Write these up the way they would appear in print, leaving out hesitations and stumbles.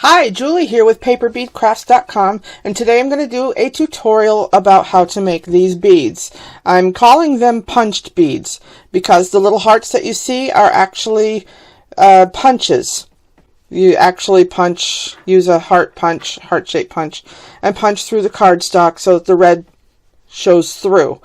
Hi, Julie here with paperbeadcrafts.com, and today I'm going to do a tutorial about how to make these beads. I'm calling them punched beads because the little hearts that you see are actually punches. You actually use a heart-shaped punch, and punch through the cardstock so that the red shows through.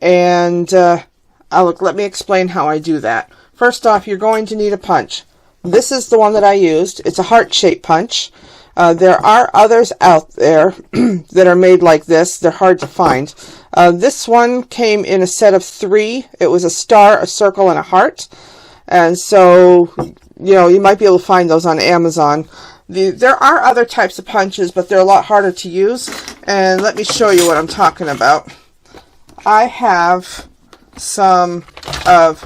And let me explain how I do that. First off, you're going to need a punch. This is the one that I used. It's a heart-shaped punch. There are others out there that are made like this. They're hard to find. This one came in a set of 3. It was a star, a circle, and a heart. And so, you might be able to find those on Amazon. There are other types of punches, but they're a lot harder to use. And let me show you what I'm talking about. I have some of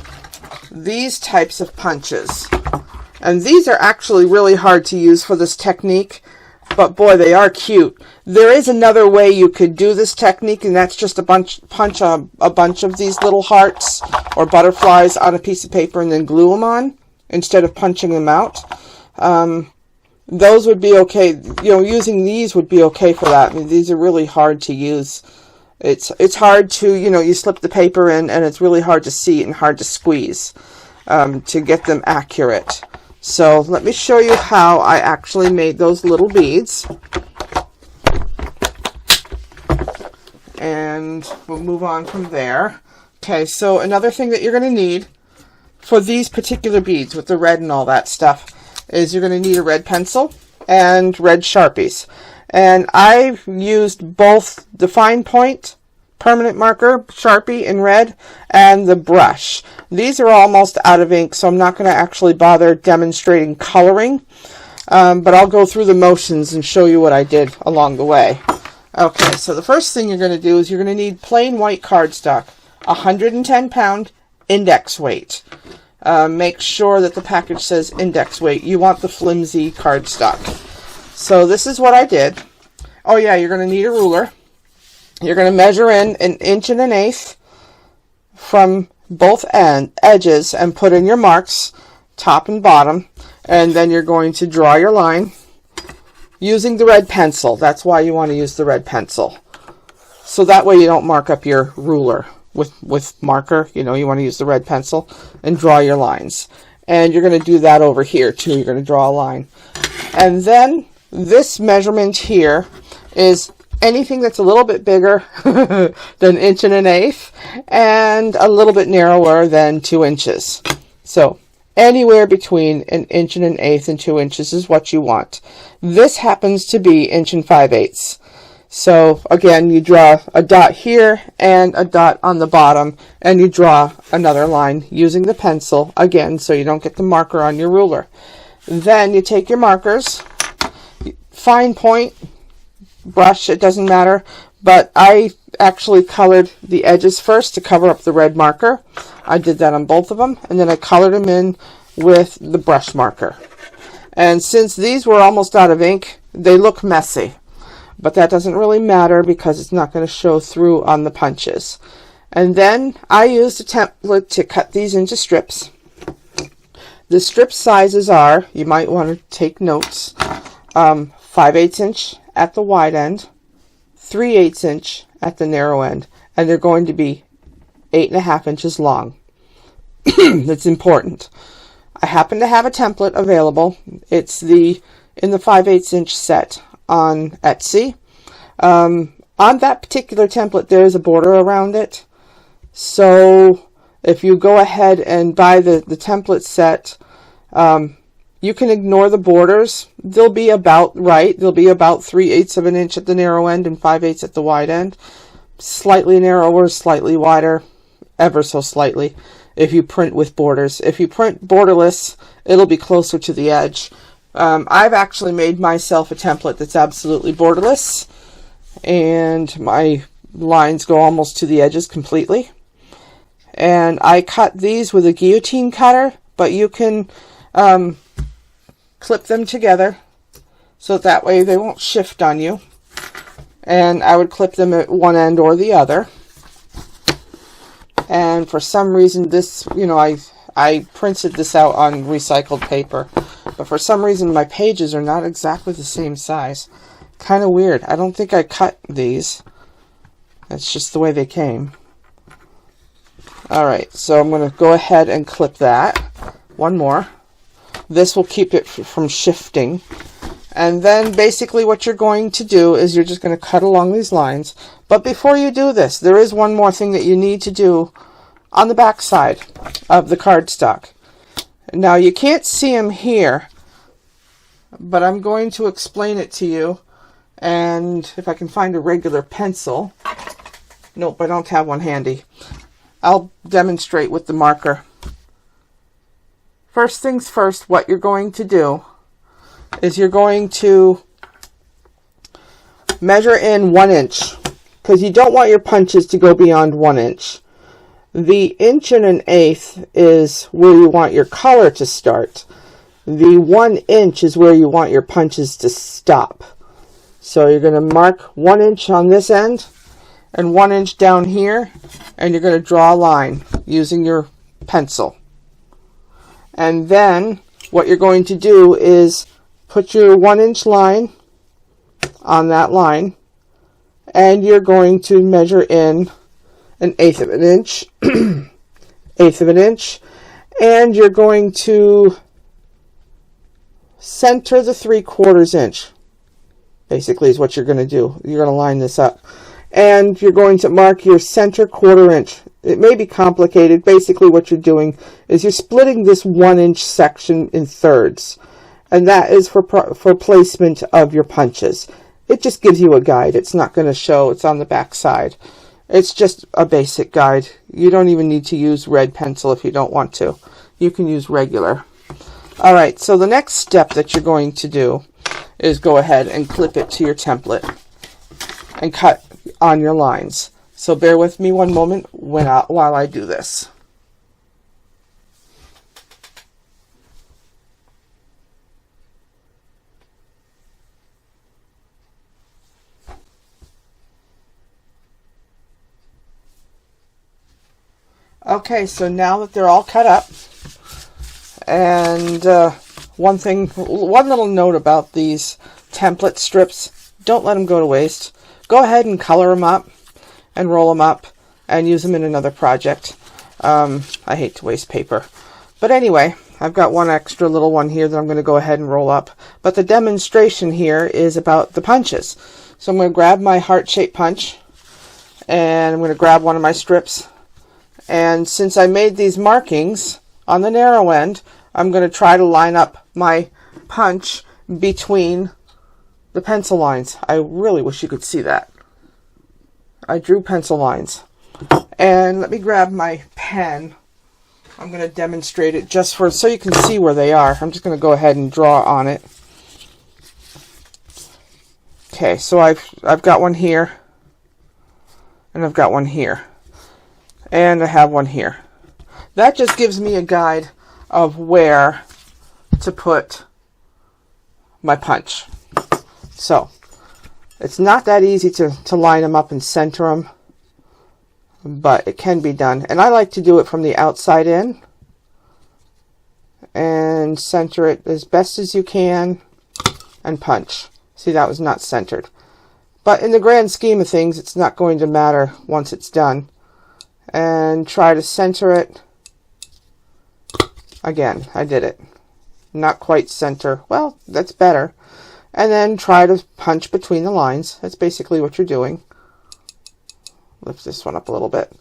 these types of punches. And these are actually really hard to use for this technique, but boy, they are cute. There is another way you could do this technique, and that's just punch a bunch of these little hearts or butterflies on a piece of paper and then glue them on instead of punching them out. Those would be okay. Using these would be okay for that. I mean, these are really hard to use. It's hard to, you slip the paper in, and it's really hard to see and hard to squeeze to get them accurate. So let me show you how I actually made those little beads. And we'll move on from there. Okay, so another thing that you're going to need for these particular beads with the red and all that stuff is you're going to need a red pencil and red Sharpies. And I've used both the fine point permanent marker, Sharpie in red, and the brush. These are almost out of ink, so I'm not going to actually bother demonstrating coloring, but I'll go through the motions and show you what I did along the way. Okay, so the first thing you're going to do is you're going to need plain white cardstock, 110-pound index weight. Make sure that the package says index weight. You want the flimsy cardstock. So this is what I did. Oh yeah, you're going to need a ruler. You're going to measure in 1 1/8 inches from both edges and put in your marks, top and bottom, and then you're going to draw your line using the red pencil. That's why you want to use the red pencil. So that way you don't mark up your ruler with marker. You want to use the red pencil and draw your lines. And you're going to do that over here too. You're going to draw a line. And then this measurement here is anything that's a little bit bigger than 1 1/8 inches and a little bit narrower than 2 inches. So anywhere between 1 1/8 inches and 2 inches is what you want. This happens to be 1 5/8 inches. So again, you draw a dot here and a dot on the bottom, and you draw another line using the pencil again so you don't get the marker on your ruler. Then you take your markers, fine point, brush, it doesn't matter, but I actually colored the edges first to cover up the red marker. I did that on both of them, and then I colored them in with the brush marker. And since these were almost out of ink, they look messy, but that doesn't really matter because it's not going to show through on the punches. And then I used a template to cut these into strips. The strip sizes are, you might want to take notes, 5/8 inch at the wide end, 3/8 inch at the narrow end, and they're going to be 8.5 inches long. That's important. I happen to have a template available. It's in the 5/8 inch set on Etsy. On that particular template, there is a border around it. So if you go ahead and buy the template set, you can ignore the borders. They'll be about right. They'll be about 3/8 of an inch at the narrow end and 5/8 at the wide end. Slightly narrower, slightly wider, ever so slightly if you print with borders. If you print borderless, it'll be closer to the edge. I've actually made myself a template that's absolutely borderless, and my lines go almost to the edges completely. And I cut these with a guillotine cutter, but you can clip them together so that way they won't shift on you. And I would clip them at one end or the other. And for some reason this, I printed this out on recycled paper. but for some reason my pages are not exactly the same size. Kind of weird. I don't think I cut these. That's just the way they came. Alright, so I'm going to go ahead and clip that. One more. This will keep it from shifting. And then basically what you're going to do is you're just going to cut along these lines. But before you do this, there is one more thing that you need to do on the back side of the cardstock. Now you can't see them here, but I'm going to explain it to you. And if I can find a regular pencil. Nope, I don't have one handy. I'll demonstrate with the marker. First things first, what you're going to do is you're going to measure in 1 inch, because you don't want your punches to go beyond 1 inch. The 1 1/8 is where you want your color to start. The 1 inch is where you want your punches to stop. So you're going to mark 1 inch on this end and 1 inch down here, and you're going to draw a line using your pencil. And then what you're going to do is put your 1 inch line on that line, and you're going to measure in 1/8 of an inch, 1/8 of an inch, and you're going to center the 3/4 inch. Basically is what you're going to do. You're going to line this up. And you're going to mark your center 1/4 inch. It may be complicated. Basically what you're doing is you're splitting this 1 inch section in thirds. And that is for placement of your punches. It just gives you a guide. It's not going to show. It's on the back side. It's just a basic guide. You don't even need to use red pencil if you don't want to. You can use regular. Alright, so the next step that you're going to do is go ahead and clip it to your template and cut on your lines. So bear with me one moment while I do this. Okay, so now that they're all cut up, and one little note about these template strips, don't let them go to waste. Go ahead and color them up and roll them up and use them in another project. I hate to waste paper. But anyway, I've got one extra little one here that I'm going to go ahead and roll up. But the demonstration here is about the punches. So I'm going to grab my heart-shaped punch, and I'm going to grab one of my strips. And since I made these markings on the narrow end, I'm going to try to line up my punch between the pencil lines. I really wish you could see that. I drew pencil lines. And let me grab my pen. I'm going to demonstrate it just so you can see where they are. I'm just going to go ahead and draw on it. Okay, so I've got one here, and I've got one here, and I have one here. That just gives me a guide of where to put my punch. So it's not that easy to line them up and center them, but it can be done. And I like to do it from the outside in and center it as best as you can and punch. See, that was not centered. But in the grand scheme of things, it's not going to matter once it's done. And try to center it. Again, I did it. Not quite center. Well, that's better. And then try to punch between the lines. That's basically what you're doing. Lift this one up a little bit.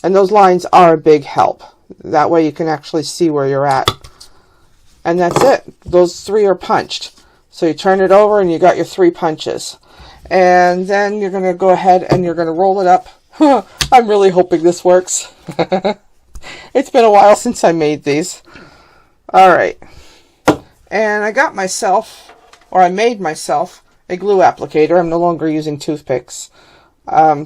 And those lines are a big help. That way you can actually see where you're at. And that's it. Those three are punched. So you turn it over and you got your 3 punches. And then you're going to go ahead and you're going to roll it up. I'm really hoping this works. It's been a while since I made these. Alright. And I got myself, or I made myself, a glue applicator. I'm no longer using toothpicks.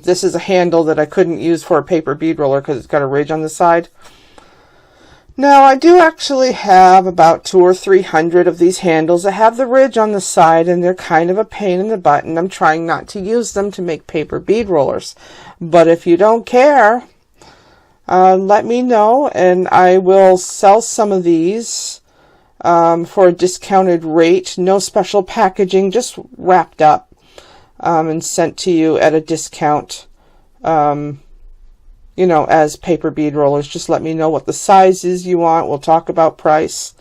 This is a handle that I couldn't use for a paper bead roller because it's got a ridge on the side. Now, I do actually have about 200 or 300 of these handles that have the ridge on the side, and they're kind of a pain in the butt, and I'm trying not to use them to make paper bead rollers. But if you don't care, let me know, and I will sell some of these for a discounted rate. No special packaging, just wrapped up and sent to you at a discount, you know, as paper bead rollers. Just let me know what the sizes you want. We'll talk about price.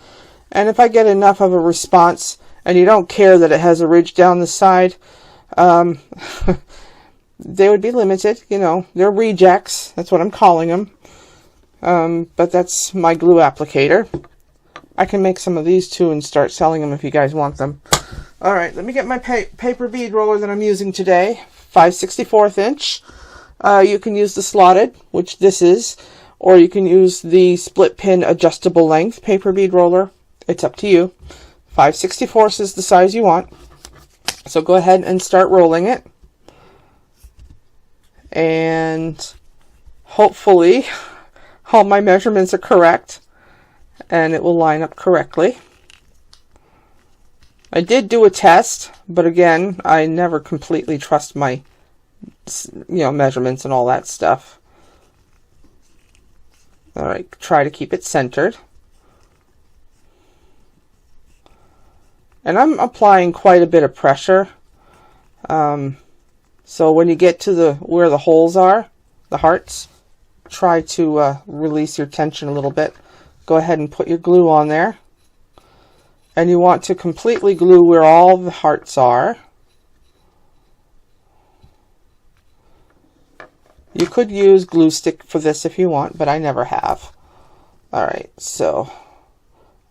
And if I get enough of a response and you don't care that it has a ridge down the side, they would be limited. You know, they're rejects. That's what I'm calling them. But that's my glue applicator. I can make some of these too and start selling them if you guys want them. Alright, let me get my paper bead roller that I'm using today. 5/64 inch. You can use the slotted, which this is, or you can use the split pin adjustable length paper bead roller. It's up to you. 5/64 is the size you want. So go ahead and start rolling it. And hopefully all my measurements are correct and it will line up correctly. I did do a test, but again, I never completely trust my, you know, measurements and all that stuff. All right, try to keep it centered. And I'm applying quite a bit of pressure. So when you get to where the holes are, the hearts, try to release your tension a little bit. Go ahead and put your glue on there. And you want to completely glue where all the hearts are. You could use glue stick for this if you want, but I never have. Alright, so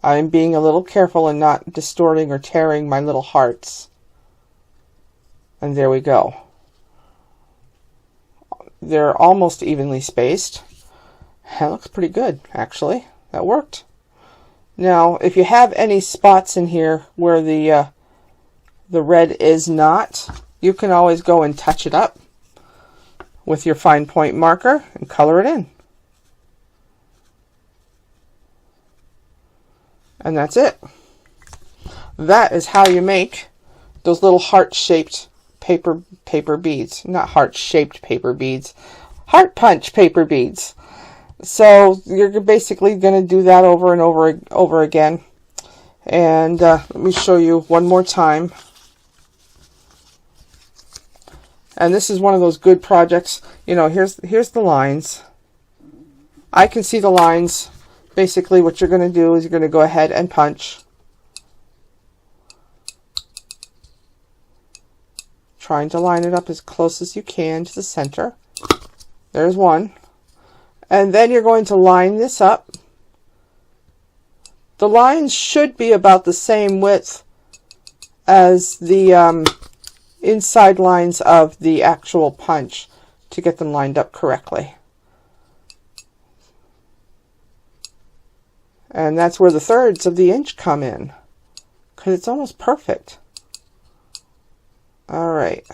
I'm being a little careful and not distorting or tearing my little hearts. And there we go. They're almost evenly spaced. That looks pretty good, actually. That worked. Now, if you have any spots in here where the red is not, you can always go and touch it up with your fine point marker and color it in. And that's it. That is how you make those little heart-shaped paper beads. Not heart-shaped paper beads. Heart punch paper beads. So you're basically going to do that over and over again. And let me show you one more time. And this is one of those good projects. You know, here's the lines. I can see the lines. Basically what you're going to do is you're going to go ahead and punch. Trying to line it up as close as you can to the center. There's one. And then you're going to line this up. The lines should be about the same width as the inside lines of the actual punch to get them lined up correctly. And that's where the thirds of the inch come in, because it's almost perfect. All right.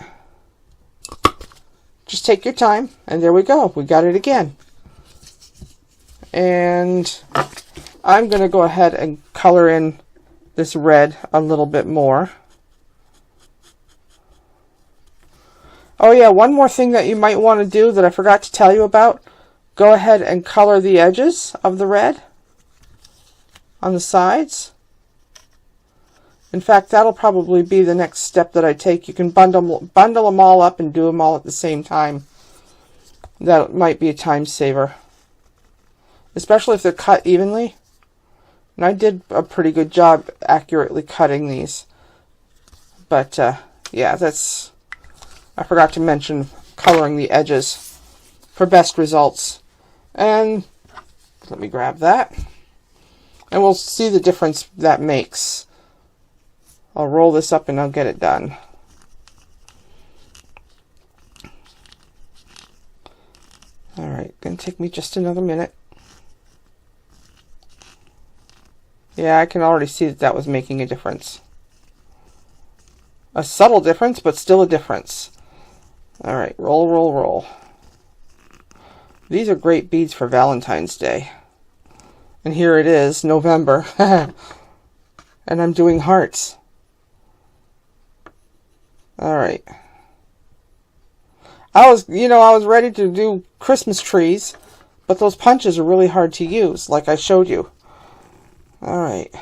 Just take your time, and there we go. We got it again. And I'm going to go ahead and color in this red a little bit more. Oh yeah, one more thing that you might want to do that I forgot to tell you about. Go ahead and color the edges of the red on the sides. In fact, that'll probably be the next step that I take. You can bundle them all up and do them all at the same time. That might be a time saver. Especially if they're cut evenly. And I did a pretty good job accurately cutting these. But, yeah, I forgot to mention coloring the edges for best results. And let me grab that. And we'll see the difference that makes. I'll roll this up and I'll get it done. Alright, gonna take me just another minute. Yeah, I can already see that was making a difference. A subtle difference, but still a difference. Alright, roll, roll, roll. These are great beads for Valentine's Day. And here it is, November. And I'm doing hearts. Alright. I was ready to do Christmas trees, but those punches are really hard to use, like I showed you. Alright.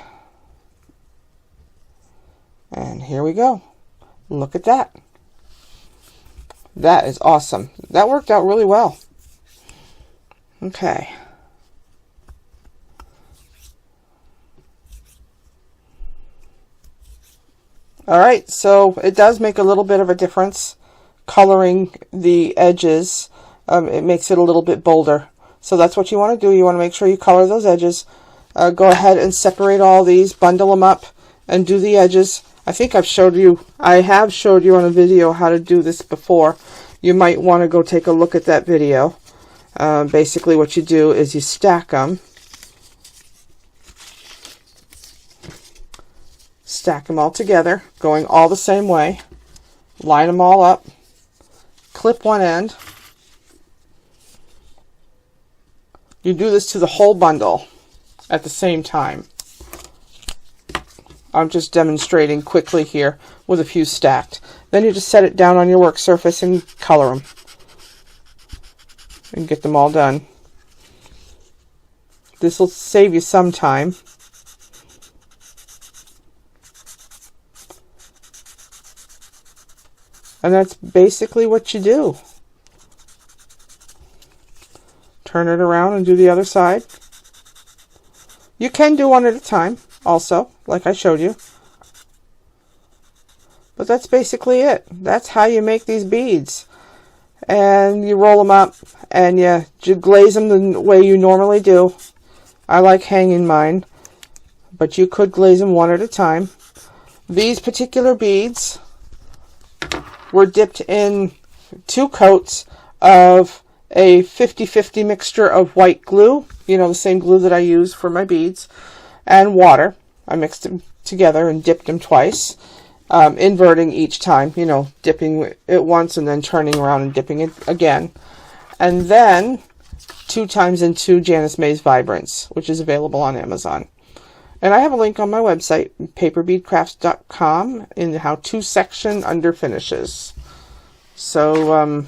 And here we go. Look at that. That is awesome. That worked out really well. Okay. Alright, so it does make a little bit of a difference coloring the edges. It makes it a little bit bolder. So that's what you want to do. You want to make sure you color those edges. Go ahead and separate all these, bundle them up, and do the edges. I think I have showed you on a video how to do this before. You might want to go take a look at that video. Basically what you do is you stack them. Stack them all together, going all the same way. Line them all up. Clip one end. You do this to the whole bundle at the same time. I'm just demonstrating quickly here with a few stacked. Then you just set it down on your work surface and color them. And get them all done. This will save you some time. And that's basically what you do. Turn it around and do the other side. You can do one at a time also, like I showed you. But that's basically it. That's how you make these beads. And you roll them up and you glaze them the way you normally do. I like hanging mine, but you could glaze them one at a time. These particular beads were dipped in 2 coats of a 50-50 mixture of white glue, the same glue that I use for my beads, and water. I mixed them together and dipped them twice, inverting each time, dipping it once and then turning around and dipping it again. And then 2 times into Janice Mays Vibrance, which is available on Amazon. And I have a link on my website, paperbeadcrafts.com, in the how-to section under finishes. So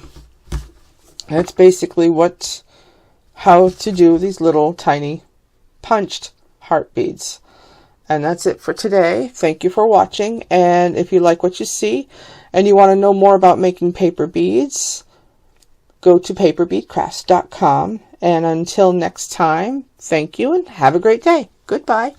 that's basically how to do these little tiny punched heart beads. And that's it for today. Thank you for watching. And if you like what you see and you want to know more about making paper beads, go to paperbeadcrafts.com. And until next time, thank you and have a great day. Goodbye.